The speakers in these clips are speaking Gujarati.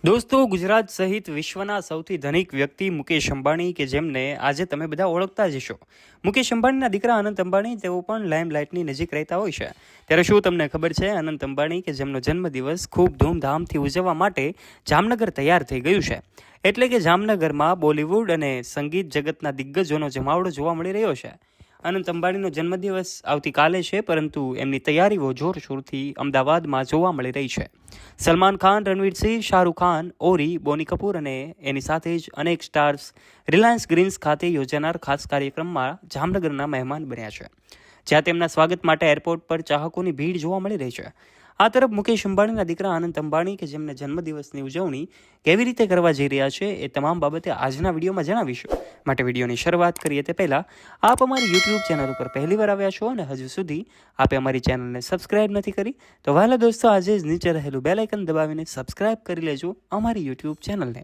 દોસ્તો, ગુજરાત સહિત વિશ્વના સૌથી ધનિક વ્યક્તિ મુકેશ અંબાણી કે જેમને આજે તમે બધા ઓળખતા જ હશો. મુકેશ અંબાણીના દીકરા અનંત અંબાણી તેઓ પણ લાઇમલાઇટની નજીક રહેતા હોય છે. ત્યારે શું તમને ખબર છે, અનંત અંબાણી કે જેમનો જન્મદિવસ ખૂબ ધૂમધામથી ઉજવવા માટે જામનગર તૈયાર થઈ ગયું છે. એટલે કે જામનગરમાં બોલિવૂડ અને સંગીત જગતના દિગ્ગજોનો જમાવડો જોવા મળી રહ્યો છે. અનંત અંબાણીનો જન્મદિવસ આવતીકાલે છે, પરંતુ એમની તૈયારીઓ જોરશોરથી અમદાવાદમાં જોવા મળી રહી છે. સલમાન ખાન, રણવીર સિંહ, શાહરૂખ ખાન, ઓરી, બોની કપૂર અને એની સાથે જ અનેક સ્ટાર્સ રિલાયન્સ ગ્રીન્સ ખાતે યોજાનાર ખાસ કાર્યક્રમમાં જામનગરના મહેમાન બન્યા છે, જ્યાં તેમના સ્વાગત માટે એરપોર્ટ પર ચાહકોની ભીડ જોવા મળી રહી છે. આ તરફ મુકેશ અંબાણીના દીકરા અનંત અંબાણી કે જેમને જન્મદિવસની ઉજવણી કેવી રીતે કરવા જઈ રહ્યા છે એ તમામ બાબતે આજના વિડીયોમાં જણાવીશું. માટે વિડીયોની શરૂઆત કરીએ તે પહેલાં આપ અમારી યુટ્યુબ ચેનલ ઉપર પહેલીવાર આવ્યા છો અને હજુ સુધી આપે અમારી ચેનલને સબસ્ક્રાઇબ નથી કરી તો વહાલા દોસ્તો, આજે જ નીચે રહેલું બેલ આઇકન દબાવીને સબસ્ક્રાઇબ કરી લેજો અમારી યુટ્યુબ ચેનલને.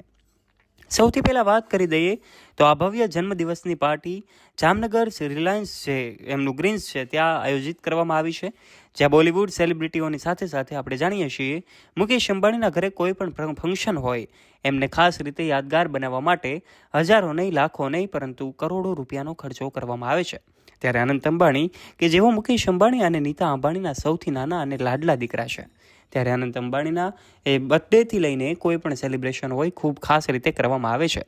સૌથી પહેલાં વાત કરી દઈએ તો આ ભવ્ય જન્મદિવસની પાર્ટી જામનગર રિલાયન્સ છે એમનું ગ્રીન્સ છે ત્યાં આયોજિત કરવામાં આવી છે, જ્યાં બોલિવૂડ સેલિબ્રિટીઓની સાથે સાથે આપણે જાણીએ છીએ મુકેશ અંબાણીના ઘરે કોઈ પણ ફંક્શન હોય એમને ખાસ રીતે યાદગાર બનાવવા માટે હજારો નહીં, લાખો નહીં, પરંતુ કરોડો રૂપિયાનો ખર્ચો કરવામાં આવે છે. ત્યારે અનંત અંબાણી કે જેઓ મુકેશ અંબાણી અને નીતા અંબાણીના સૌથી નાના અને લાડલા દીકરા છે, ત્યારે અનંત અંબાણીના એ બર્થડેથી લઈને કોઈ પણ સેલિબ્રેશન હોય ખૂબ ખાસ રીતે કરવામાં આવે છે.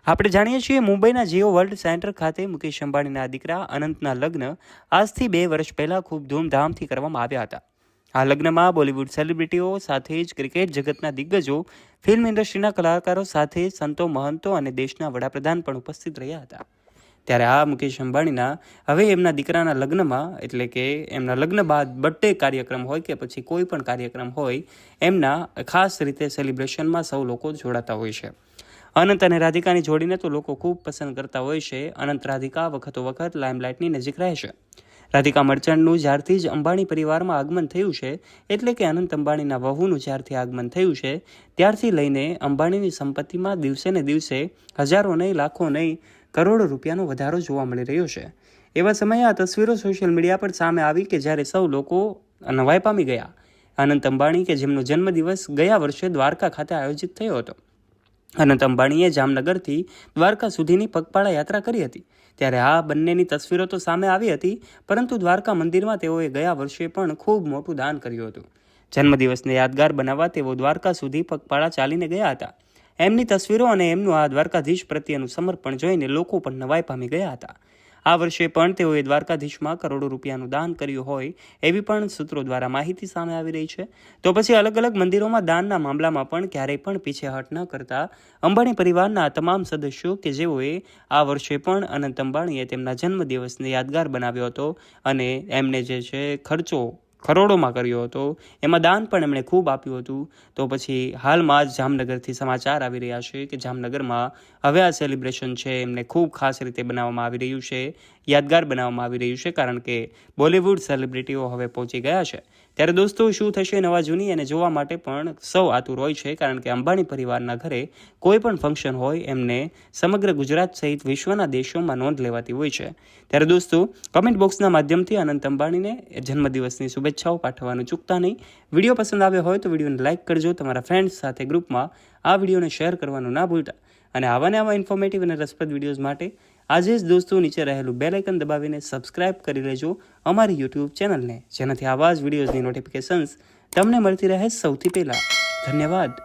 આપણે જાણીએ છીએ મુંબઈના જીઓ વર્લ્ડ સેન્ટર ખાતે મુકેશ અંબાણીના દીકરા અનંતના લગ્ન આજથી 2 વર્ષ પહેલાં ખૂબ ધૂમધામથી કરવામાં આવ્યા હતા. આ લગ્નમાં બોલિવૂડ સેલિબ્રિટીઓ સાથે જ ક્રિકેટ જગતના દિગ્ગજો, ફિલ્મ ઇન્ડસ્ટ્રીના કલાકારો સાથે સંતો, મહંતો અને દેશના વડાપ્રધાન પણ ઉપસ્થિત રહ્યા હતા. ત્યારે આ મુકેશ અંબાણીના હવે એમના દીકરાના લગ્નમાં, એટલે કે એમના લગ્ન બાદ બર્થડે કાર્યક્રમ હોય કે પછી કોઈ પણ કાર્યક્રમ હોય, એમના ખાસ રીતે સેલિબ્રેશનમાં સૌ લોકો જોડાતા હોય છે. અનંત અને રાધિકાની જોડીને તો લોકો ખૂબ પસંદ કરતા હોય છે. અનંત રાધિકા વખત લાઇમલાઇટની નજીક રહે છે. રાધિકા મર્ચન્ટનું જ્યારથી જ અંબાણી પરિવારમાં આગમન થયું છે, એટલે કે અનંત અંબાણીના વહુનું જ્યારથી આગમન થયું છે ત્યારથી લઈને અંબાણીની સંપત્તિમાં દિવસે ને દિવસે હજારો નહીં, લાખો નહીં, કરોડો રૂપિયાનો વધારો જોવા મળી રહ્યો છે. એવા સમયે આ તસવીરો સોશિયલ મીડિયા પર સામે આવી કે જ્યારે સૌ લોકો નવાઈ પામી ગયા. અનંત અંબાણી કે જેમનો જન્મદિવસ ગયા વર્ષે દ્વારકા ખાતે આયોજિત થયો હતો. અનંત અંબાણીએ જામનગરથી દ્વારકા સુધીની પગપાળા યાત્રા કરી હતી. ત્યારે આ બંનેની તસવીરો તો સામે આવી હતી, પરંતુ દ્વારકા મંદિરમાં તેઓએ ગયા વર્ષે પણ ખૂબ મોટું દાન કર્યું હતું. જન્મદિવસને યાદગાર બનાવવા તેઓ દ્વારકા સુધી પગપાળા ચાલીને ગયા હતા. એમની તસવીરો અને એમનું આ દ્વારકાધીશ પ્રત્યેનું સમર્પણ જોઈને લોકો પણ નવાઈ પામી ગયા હતા. આ વર્ષે પણ તેઓએ દ્વારકાધીશમાં કરોડો રૂપિયાનું દાન કર્યું હોય એવી પણ સૂત્રો દ્વારા માહિતી સામે આવી રહી છે. તો પછી અલગ અલગ મંદિરોમાં દાનના મામલામાં પણ ક્યારેય પણ પીછેહટ ન કરતા અંબાણી પરિવારના તમામ સદસ્યો કે જેઓએ આ વર્ષે પણ અનંત અંબાણીએ તેમના જન્મદિવસને યાદગાર બનાવ્યો હતો અને એમને જે છે ખર્ચો કરોડોમાં કર્યો હતો, એમાં દાન પણ એમણે ખૂબ આપ્યું હતું. તો પછી હાલમાં જ જામનગરથી સમાચાર આવી રહ્યા છે કે જામનગરમાં હવે આ સેલિબ્રેશન છે એમને ખૂબ ખાસ રીતે બનાવવામાં આવી રહ્યું છે, યાદગાર બનાવવામાં આવી રહ્યું છે, કારણ કે બોલિવૂડ સેલિબ્રિટીઓ હવે પહોંચી ગયા છે. ત્યારે દોસ્તો, શું થશે નવા જૂની એને જોવા માટે પણ સૌ આતુર હોય છે, કારણ કે અંબાણી પરિવારના ઘરે કોઈ પણ ફંક્શન હોય એમને સમગ્ર ગુજરાત સહિત વિશ્વના દેશોમાં નોંધ લેવાતી હોય છે. ત્યારે દોસ્તો, કમેન્ટ બોક્સના માધ્યમથી અનંત અંબાણીને જન્મદિવસની શુભેચ્છાઓ પાઠવવાનું ચૂકતા નહીં. વિડીયો પસંદ આવ્યો હોય તો વિડીયોને લાઇક કરજો, તમારા ફ્રેન્ડ્સ સાથે ગ્રુપમાં આ વિડીયોને શેર કરવાનું ના ભૂલતા. અને આવા ઇન્ફોર્મેટિવ અને રસપ્રદ વિડીયોઝ માટે આજે જ દોસ્તો નીચે રહેલું બેલ આઇકન દબાવીને સબસ્ક્રાઇબ કરી લેજો અમારી યુટ્યુબ ચેનલને, જેનાથી આવા જ વિડીયોઝની નોટિફિકેશન્સ તમને મળતી રહે સૌથી પહેલાં. ધન્યવાદ.